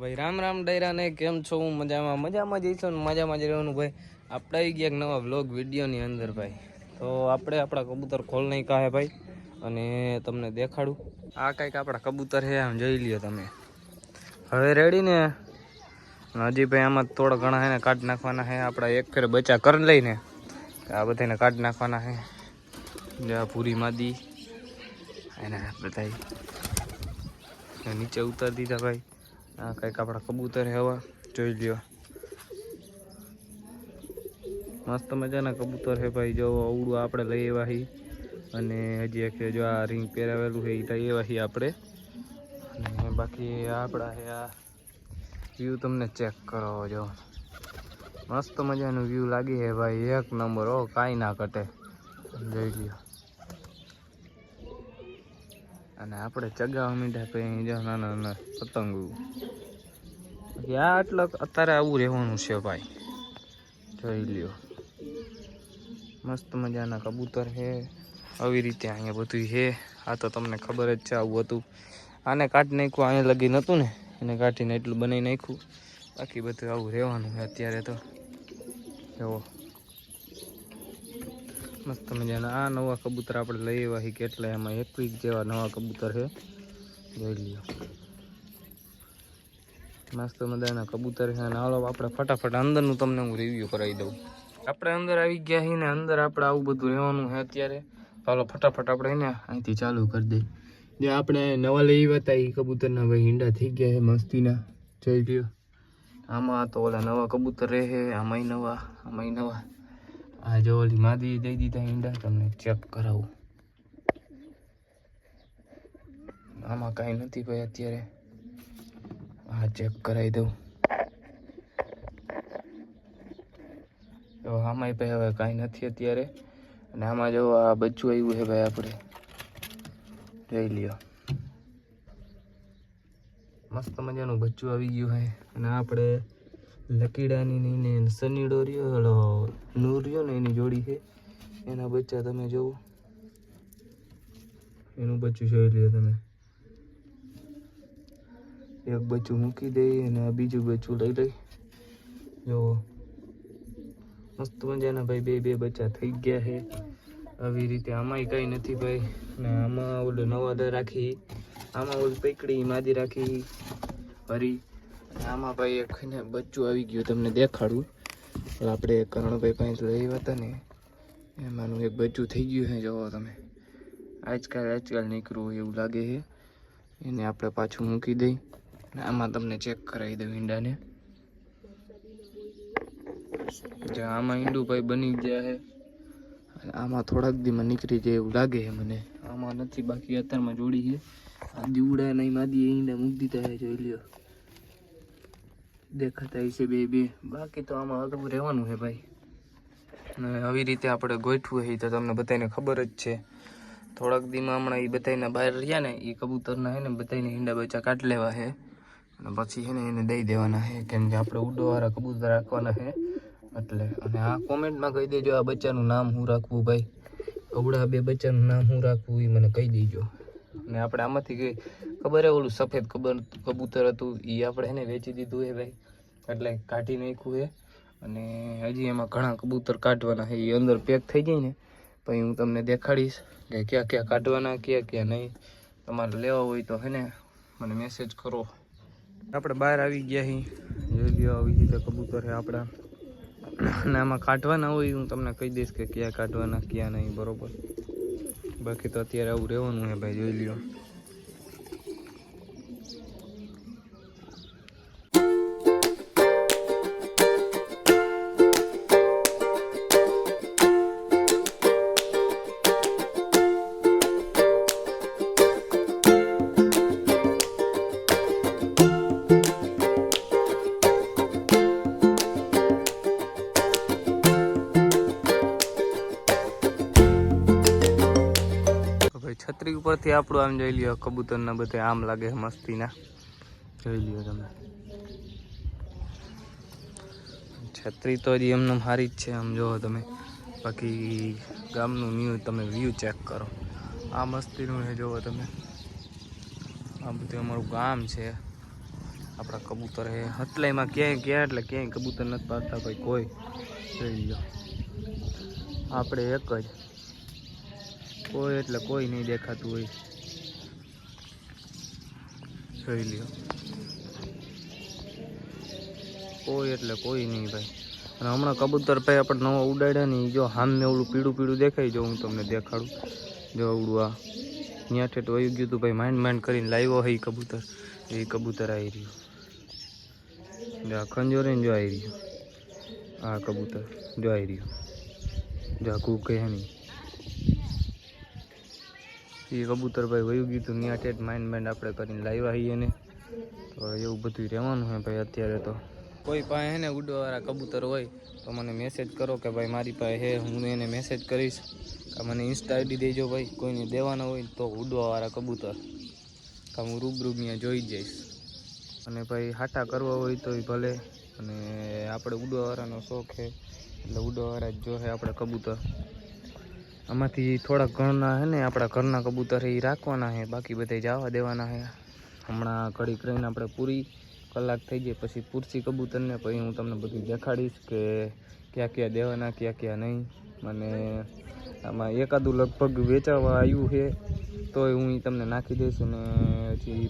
ભાઈ રામ રામ ડાયરા ને કેમ છો? હું મજામાં જઈશું ને મજામાં જ રહેવાનું ભાઈ. આપણે આવી ગયા એક નવા વ્લોગ વિડીયોની અંદર ભાઈ. તો આપણે આપણા કબૂતર ખોલ નહીં કાહે ભાઈ, અને તમને દેખાડું. આ કંઈક આપણા કબૂતર છે, આમ જોઈ લ્યો તમે. હવે રેડી ને? હજી ભાઈ આમાં થોડા ઘણા છે ને કાઢી નાખવાના છે. આપણા એક ફેર બચ્ચા કરી લઈને આ બધાને કાઢી નાખવાના છે. પૂરી માદી એને બધા નીચે ઉતારી દીધા ભાઈ. આ કંઈક આપણા કબૂતર હવા જોઈ લ્યો. મસ્ત મજાના કબૂતર છે ભાઈ. જો અવડું આપણે લઈ આવ્યા છીએ, અને હજી એક જો આ રીંગ પહેરાવેલું છે એ લઈ આવ્યા છીએ આપણે. અને બાકી આપણા છે આ વ્યૂ તમને ચેક કરો. જો મસ્ત મજાનું વ્યૂ લાગી છે ભાઈ, એક નંબર. હો કાંઈ ના ઘટે, જોઈ લ્યો. અને આપણે ચગાવવા મીઠા પછી જો નાના નાના પતંગો. આ એટલે અત્યારે આવું રહેવાનું છે ભાઈ, જોઈ લ્યો. મસ્ત મજાના કબૂતર છે. આવી રીતે અહીંયા બધું છે. આ તો તમને ખબર જ છે આવું હતું. આને કાઢી નાખ્યું, અહીંયા લગી નહોતું ને, એને કાઢીને એટલું બનાવી નાખ્યું. બાકી બધું આવું રહેવાનું છે અત્યારે તો. જુઓ મસ્ત મજાના આ નવા કબૂતર આપણે લઈ આવ્યા છીએ. કેટલા એમાં 21 જેવા નવા કબૂતર છે, જોઈ લ્યો. મસ્ત મજાના કબૂતર છે. અને હાલો આપણે ફટાફટ અંદરનું તમને હું રિવ્યૂ કરાવી દઉં. આપણે અંદર આવી ગયા છીએ ને અંદર આપણે આવું બધું રહેવાનું છે અત્યારે. હાલો ફટાફટ આપણે એને અહીંથી ચાલુ કરી દઈએ. જે આપણે નવા લઈ આવ્યા હતા એ કબૂતરના ભાઈ ઈંડા થઈ ગયા છે મસ્તીના, જોઈ લ્યો. આમાં તો ઓલા નવા કબૂતર રહે, આમાંય નવા, આમાંય નવા. આ જો ઓલી માદી દઈ દીધા ઈંડા, તમને ચેક કરાવું. આમાં કાંઈ નથી ભાઈ અત્યારે. આ ચેક કરાવી દઉં. તો આમાંય ભાઈ હવે કાંઈ નથી અત્યારે. અને આમાં જો આ બચ્ચું આવ્યું છે ભાઈ, આપણે જોઈ લ્યો. મસ્ત મજાનું બચ્ચું આવી ગયું છે. અને આપણે લકીડાની ને સનીડો રહ્યો, નૂર રહ્યો ને એની જોડી છે. એના બચ્ચા તમે જુઓ, એનું બચ્ચું જોઈ લ્યો તમે. એક બચ્ચું મૂકી દઈ અને આ બીજું બચ્ચું લઈ લઈ. જુઓ મસ્ત મજાના ભાઈ બે બચ્ચા થઈ ગયા છે. આવી રીતે આમાંય કંઈ નથી ભાઈ. ને આમાં ઓલો નવા રાખી, આમાં ઓલી પકડી માદી રાખી ભરી. આમાં ભાઈ એક ને બચ્ચું આવી ગયું, તમને દેખાડું. આપણે કરણભાઈ પાસે લઈ આવ્યા હતા ને, એમાંનું એક બચ્ચું થઈ ગયું છે. જોવો તમે, આજકાલ નીકળવું એવું લાગે છે. એને આપણે પાછું મૂકી દઈ. આમાં તમને ચેક કરાવી દઉં ઈંડાને. આમાં ઈંડું ભાઈ બની ગયા છે. આમાં થોડાક દીમાં નીકળી જાય એવું લાગે છે મને. આમાં નથી, બાકી અત્યારમાં જોડી છે. આ દીવડા નહીં માદી ઈંડા મૂકી દીધા છે, જોઈ લ્યો. દેખાતા હશે બે. બાકી તો આમાં અડવું રહેવાનું છે ભાઈ. અને આવી રીતે આપણે ગોઠવું છે તો તમને બધાને ખબર જ છે. થોડાક દીમાં હમણાં એ બધાને બહાર રહ્યા ને, એ કબૂતરના છે ને બધાને ઈંડા બચ્ચા કાઢી લેવા છે. અને પછી છે ને એને દઈ દેવાના છે, કેમ કે આપણે ઉડોવાળા કબૂતર રાખવાના છે એટલે. અને આ કોમેન્ટમાં કહી દેજો આ બચ્ચાનું નામ શું રાખવું ભાઈ. અવડા બે બચ્ચાનું નામ શું રાખવું એ મને કહી દેજો. અને આપણે આમાંથી કઈ ખબર હે, ઓલું સફેદ કબૂતર હતું એ આપણે એને વેચી દીધું છે ભાઈ, એટલે કાઢી નાખ્યું છે. અને હજી એમાં ઘણા કબૂતર કાઢવાના છે. એ અંદર પેક થઈ જાય ને પછી હું તમને દેખાડીશ કે ક્યાં ક્યાં કાઢવાના, ક્યાં નહીં. તમારે લેવા હોય તો હે ને મને મેસેજ કરો. આપણે બહાર આવી ગયા છીએ, જોઈ લ્યો. આવી રીતે કબૂતર છે આપણા. અને આમાં કાઢવાના હોય હું તમને કહી દઈશ કે ક્યાં કાઢવાના ક્યાં નહીં, બરોબર. બાકી તો અત્યારે આવું રહેવાનું છે ભાઈ, જોઈ લ્યો. છત્રી ઉપરથી આપણું આમ જોઈ લ્યો, કબૂતરના બધા આમ લાગે મસ્તીના, જોઈ લ્યો તમે. છત્રી તો હજી એમને સારી જ છે, આમ જોવો તમે. બાકી ગામનું તમે વ્યૂ ચેક કરો. આ મસ્તીનું છે, જોવો તમે. આ બધું અમારું ગામ છે. આપણા કબૂતર હે હટલાઈમાં ક્યાંય ગયા એટલે ક્યાંય કબૂતર નથી પાડતા ભાઈ કોઈ. જોઈ લો આપણે એક જ, કોઈ એટલે કોઈ નહીં દેખાતું હોય. જોઈ લ્યો કોઈ એટલે કોઈ નહીં ભાઈ. અને હમણાં કબૂતર ભાઈ આપણે નવો ઉડાડ્યા ને જો સામે ઓલું પીળું પીળું દેખાય, જો હું તમને દેખાડું. જો આવડું આ ત્યાં ઠેઠ વયું ગયું હતું ભાઈ, માંડ કરીને લાવ્યો હોય કબૂતર. એ કબૂતર આવી રહ્યું, જો આ ખંજોરીને જો આવી રહ્યું. આ કબૂતર જો આવી રહ્યું, જો આ કૂકે નહીં. એ કબૂતર ભાઈ વયું ગયું હતું ત્યાં ઠેઠ માંડ આપણે કરીને લાવ્યા છીએ ને. તો એવું બધું રહેવાનું છે ભાઈ. અત્યારે તો કોઈ પાસે હે ને ઉડવાવાળા કબૂતર હોય તો મને મેસેજ કરો કે ભાઈ મારી પાસે હે, હું એને મેસેજ કરીશ કે મને ઇન્સ્ટા આઈડી દેજો ભાઈ. કોઈને દેવાના હોય તો ઉડવાવાળા કબૂતર કે હું રૂબરૂ ત્યાં જોઈ જઈશ. અને ભાઈ હાટા કરવા હોય તો ભલે, અને આપણે ઉડવાવાળાનો શોખ છે એટલે ઉડવાવાળા જ જો છે આપણે કબૂતર. આમાંથી થોડાક ઘરના છે ને આપણા ઘરના કબૂતર એ રાખવાના છે, બાકી બધા જવા દેવાના છે. હમણાં ઘડીક રહીને આપણે પૂરી કલાક થઈ જાય પછી પૂરસી કબૂતરને પછી હું તમને બધું દેખાડીશ કે ક્યાં ક્યાં દેવાના ક્યાં ક્યાં નહીં. અને આમાં એકાદું લગભગ વેચાવા આવ્યું છે તોય હું તમને નાખી દઈશ, અને હજી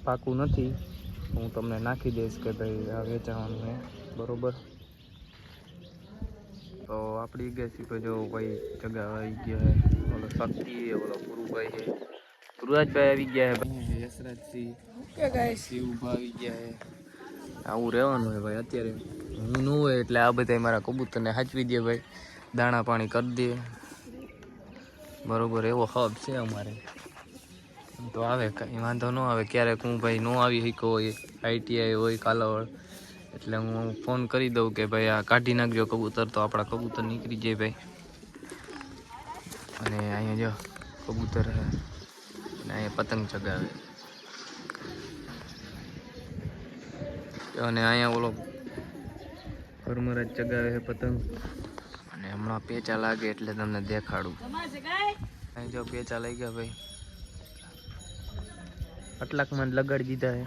પાકું નથી હું તમને નાખી દઈશ કે ભાઈ આ વેચાવાનું છે બરાબર. તો આપણી ગયા છે જો ભાઈ જગા આવી ગયા છે, ઓલો શક્તિ ઓલો પુરુભાઈ છે, પુરુરાજભાઈ આવી ગયા છે, યશરાજસિંહ કે ગાય સિંહ ઊભા આવી ગયા છે. આવું રહેવાનું હોય ભાઈ. અત્યારે હું ન હોય એટલે આ બધા મારા કબૂતરને સાચવી દે ભાઈ, દાણા પાણી કરી દે બરોબર. એવો હબ છે અમારે. તો આવે કાંઈ વાંધો ન આવે. ક્યારેક હું ભાઈ ન આવી શક્યો હોય, આઈટીઆઈ હોય કાલાવડ, એટલે હું ફોન કરી દઉં કે ભાઈ આ કાઢી નાખજો કબૂતર, તો આપણા કબૂતર નીકળી જાય ભાઈ. અને અહીંયા જો કબૂતર છે અને અહીંયા પતંગ ચગાવે, અને અહીંયા ઓલો કરમરાજ ચગાવે છે પતંગ. અને હમણાં પેચા લાગે એટલે તમને દેખાડું. અહીં જો પેચા લાગી ગયા ભાઈ, આટલાકમાં જ લગાડી દીધા છે,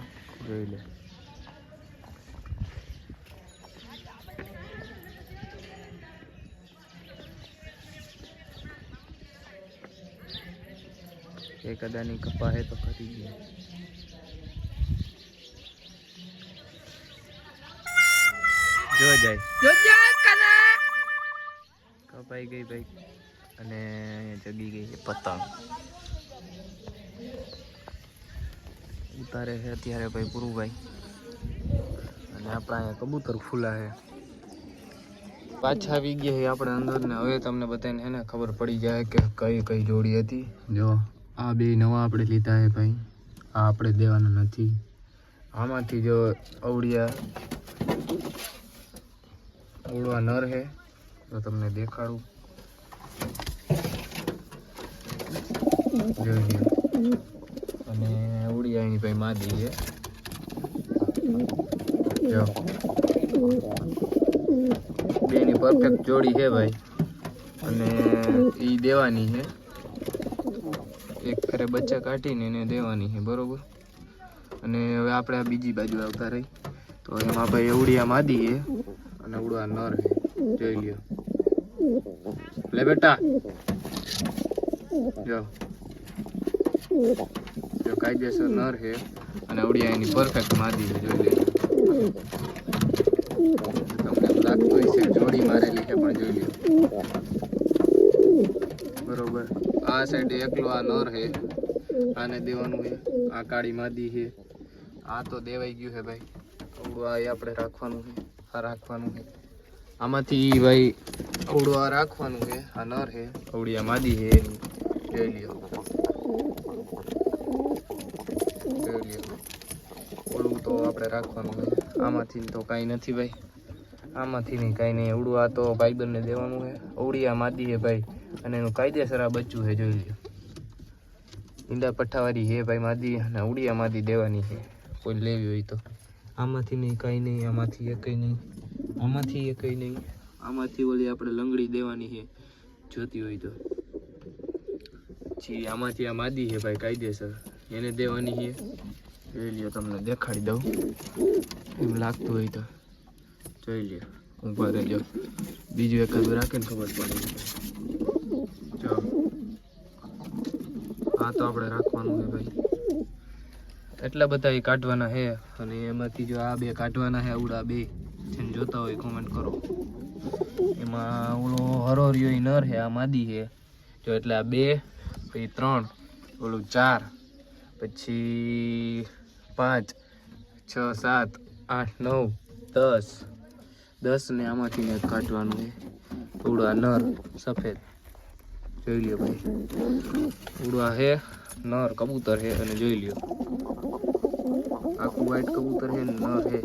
જોઈ લે. એક અદાની કપા હે તો કરી ગયા. જો જાય કપાઈ ગઈ ભાઈ. અને જગી ગઈ છે પતંગ. ઉતારે છે અત્યારે ભાઈ પૂરું ભાઈ. અને આપણા અહીંયા કબૂતર ફૂલા છે. પાછા આવી ગયા છે આપણે અંદર ને. હવે તમને બધાને એને ખબર પડી જાય કે કઈ કઈ જોડી હતી. જો આ બે નવા આપણે લીધા છે ભાઈ, આ આપણે દેવાના નથી. આમાંથી જો અવળિયા ઉડવા નર છે તો તમને દેખાડું. જોઈ લો. અને ઉડિયાની ભાઈ માદી છે જો. બેની પરફેક્ટ જોડી છે ભાઈ, અને એ દેવાની છે. એક ફેરે બચ્ચા કાઢીને એને દેવાની છે બરોબર. અને હવે આપણે આ બીજી બાજુ આવતા રહી તો એમાં ભાઈ ઉડિયા માદી છે અને ઉડવા નર છે. જોઈ લ્યો. લે બેટા જો જો કાયદેસર નર છે અને ઉડિયા એની પરફેક્ટ માદી છે. જોઈ લે. તમને એમ લાગતું હોય છે જોડી મારેલી છે પણ જોઈ લ્યો બરોબર. આ સાઈડ એકલો આ નર છે, આને દેવાનું છે. આ કાળી માદી છે, આ તો દેવાઈ ગયું છે ભાઈ. અવળું આ આપણે રાખવાનું છે, આ રાખવાનું છે. આમાંથી ભાઈ અવળું આ રાખવાનું છે. આ નર છે, અવળી આ માદી છે એની. જોઈ લ્યો. જોઈ લ્યો. અવળું તો આપણે રાખવાનું છે. આમાંથી તો કાંઈ નથી ભાઈ, આમાંથી નહીં કાંઈ નહીં. અવળું આ તો ભાઈબંધને દેવાનું છે. અવળી આ માદી છે ભાઈ, અને એનું કાયદેસર આ બચ્ચું છે. જોઈ લ્યો. ઈંડા પઠ્ઠાવાળી છે ભાઈ માદી, અને અવળી આ માદી દેવાની છે કોઈ લેવી હોય તો. આમાંથી નહીં કાંઈ નહીં, આમાંથી એ કંઈ નહીં, આમાંથી એ કંઈ નહીં. આમાંથી ઓલી આપણે લંગડી દેવાની છે જોતી હોય તો. પછી આમાંથી આ માદી છે ભાઈ કાયદેસર, એને દેવાની છે. જોઈ લ્યો, તમને દેખાડી દઉં એમ લાગતું હોય તો જોઈ લ્યો. ઊભા રહેજો, બીજું એકાદું રાખીને ખબર પડે. જો આ તો આપણે રાખવાનું છે ભાઈ. એટલા બધા એ કાઢવાના છે અને એમાંથી જો આ બે કાઢવાના છે. આવડા બે જેને જોતા હોય કોમેન્ટ કરો. એમાં ઓલો હરોરિયો ઈ નર છે, આ માદી છે. જો એટલે આ 2, પછી 3, ઓલું 4, પછી 5, 6, 7, 8, 9, 10 ને આમાંથી એક કાઢવાનું છે. ઓળા નર સફેદ જોઈ લ્યો ભાઈ. ઓળા હે નર કબૂતર છે અને જોઈ લ્યો આખું વ્હાઈટ કબૂતર છે ને નર છે.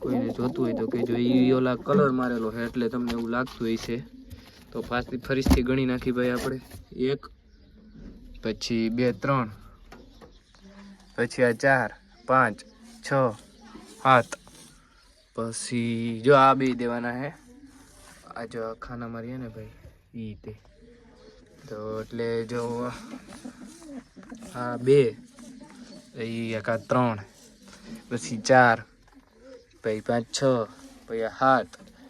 કોઈને જોતું હોય તો કે જો ઈ ઓલા કલર મારેલો છે એટલે તમને એવું લાગતું હોય છે. તો ફરીથી ગણી નાખી ભાઈ આપણે. 1, પછી 2, 3, પછી આ 4, 5, 6, 7, પછી જો આ બે દેવાના છે. આ જો ખાના મારીએ ને ભાઈ ઈ તે તો એટલે જો આ 2, પછી એક આ 3, પછી 4, પછી 5, 6, પછી આ 7,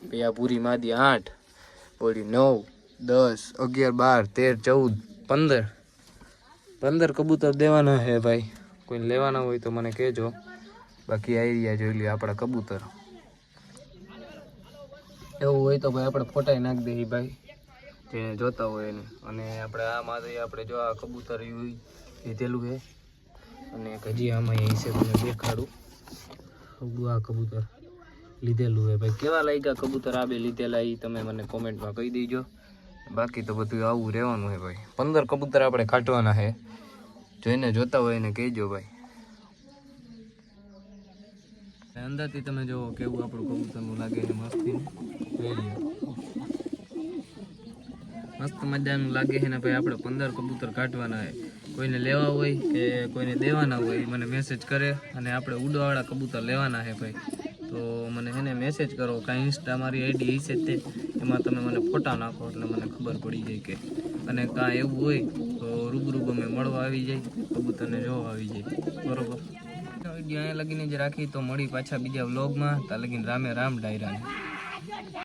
પછી આ પૂરી માદી 8, ઓલી 9, 10, 11, 12, 13, 14, 15 કબૂતર દેવાના છે ભાઈ. કોઈ લેવાના હોય તો મને કહેજો. બાકી આઈડિયા જોઈ લ્યો આપણા કબૂતર. એવું હોય તો ભાઈ આપણે ફોટા નાખી દઈએ ભાઈ, જેને જોતા હોય એને. અને આપણે આમાંથી આપણે જો આ કબૂતર લીધેલું છે અને હજી આમાં અહીં છે તમને દેખાડું. આ કબૂતર લીધેલું છે ભાઈ. કેવા લાગ્યા કબૂતર આ બે લીધેલા એ તમે મને કોમેન્ટમાં કહી દેજો. બાકી તો બધું આવું રહેવાનું છે ભાઈ. 15 કબૂતર આપણે કાઢવાના છે. જોઈને જોતા હોય એને કહેજો ભાઈ. અંદરથી તમે જો કેવું આપણું કબૂતરનું લાગે છે. મસ્તી મસ્ત મજાનું લાગે છે ને ભાઈ. આપણે 15 કબૂતર કાઢવાના છે. કોઈને લેવા હોય કે કોઈને દેવાના હોય મને મેસેજ કરે. અને આપણે ઉડવાવાળા કબૂતર લેવાના છે ભાઈ. તો મને એને મેસેજ કરો. કાંઈ ઇન્સ્ટા મારી આઈડી હશે તે એમાં તમે મને ફોટા નાખો એટલે મને ખબર પડી જાય કે. અને કાંઈ એવું હોય તો રૂબરૂ અમે મળવા આવી જાય, કબૂતરને જોવા આવી જાય. બરોબર. વિડીયો અહીંયા લગીને જ રાખી તો મળી પાછા બીજા વ્લોગમાં. ત્યાં લગીને રામે રામ ડાયરાને.